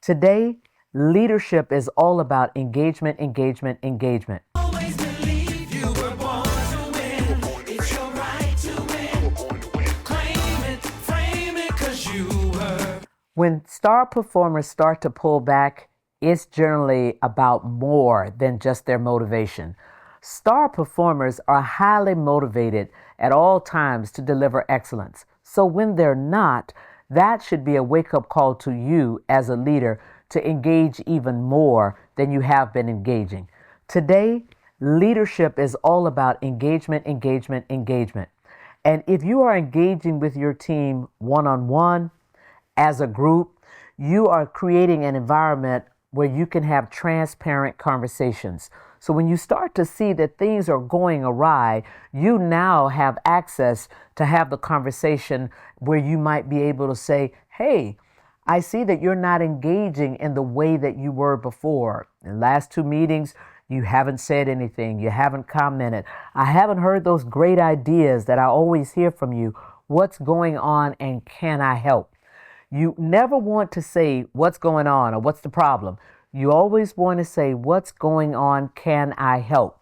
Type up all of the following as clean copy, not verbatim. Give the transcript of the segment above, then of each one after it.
Today, leadership is all about engagement, engagement, engagement. Always believe you were born to win. It's your right to win. Claim it, frame it, 'cause you were. When star performers start to pull back, it's generally about more than just their motivation. Star performers are highly motivated at all times to deliver excellence. So when they're not, that should be a wake-up call to you as a leader to engage even more than you have been engaging. Today, leadership is all about engagement, engagement, engagement. And if you are engaging with your team one-on-one, as a group, you are creating an environment where you can have transparent conversations. So when you start to see that things are going awry, you now have access to have the conversation where you might be able to say, hey, I see that you're not engaging in the way that you were before. In the last two meetings, you haven't said anything. You haven't commented. I haven't heard those great ideas that I always hear from you. What's going on and can I help? You never want to say what's going on or what's the problem. You always want to say what's going on, can I help?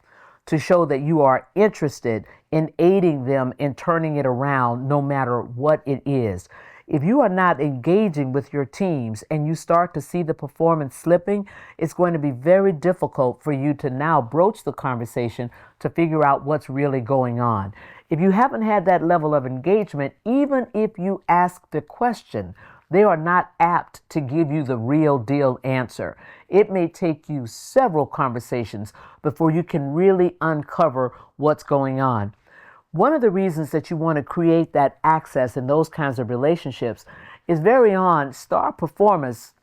To show that you are interested in aiding them in turning it around no matter what it is. If you are not engaging with your teams and you start to see the performance slipping, it's going to be very difficult for you to now broach the conversation to figure out what's really going on. If you haven't had that level of engagement, even if you ask the question, they are not apt to give you the real deal answer. It may take you several conversations before you can really uncover what's going on. One of the reasons that you want to create that access in those kinds of relationships is very on, star performers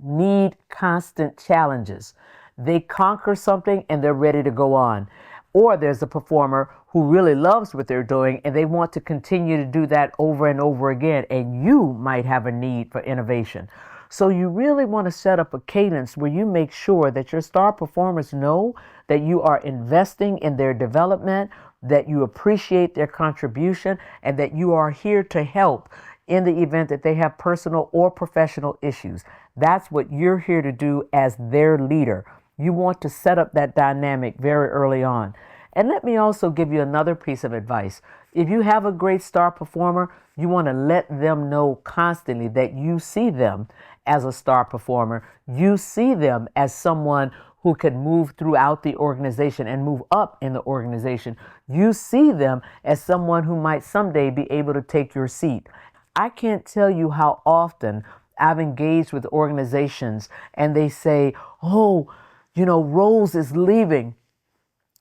need constant challenges. They conquer something and they're ready to go on. Or there's a performer who really loves what they're doing and they want to continue to do that over and over again, and you might have a need for innovation. So you really want to set up a cadence where you make sure that your star performers know that you are investing in their development, that you appreciate their contribution, and that you are here to help in the event that they have personal or professional issues. That's what you're here to do as their leader. You want to set up that dynamic very early on. And let me also give you another piece of advice. If you have a great star performer, you want to let them know constantly that you see them as a star performer. You see them as someone who can move throughout the organization and move up in the organization. You see them as someone who might someday be able to take your seat. I can't tell you how often I've engaged with organizations and they say, oh, Rose is leaving.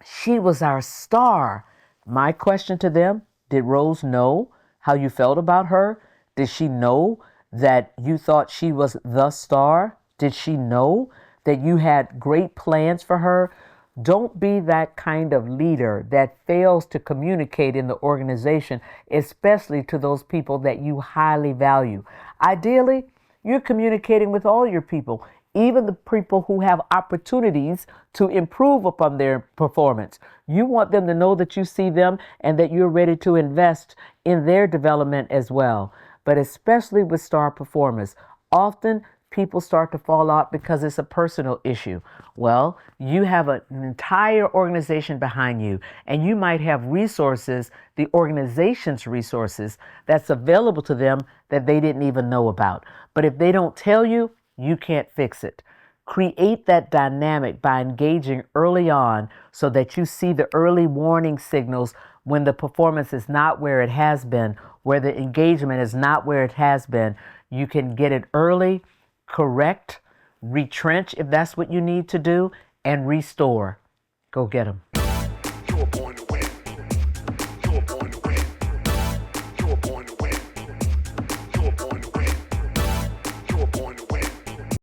She was our star. My question to them, did Rose know how you felt about her? Did she know that you thought she was the star? Did she know that you had great plans for her? Don't be that kind of leader that fails to communicate in the organization, especially to those people that you highly value. Ideally, you're communicating with all your people, even the people who have opportunities to improve upon their performance. You want them to know that you see them and that you're ready to invest in their development as well. But especially with star performers, often people start to fall out because it's a personal issue. Well, you have an entire organization behind you, and you might have resources, the organization's resources, that's available to them that they didn't even know about. But if they don't tell you, you can't fix it. Create that dynamic by engaging early on so that you see the early warning signals when the performance is not where it has been, where the engagement is not where it has been. You can get it early, correct, retrench if that's what you need to do, and restore. Go get them.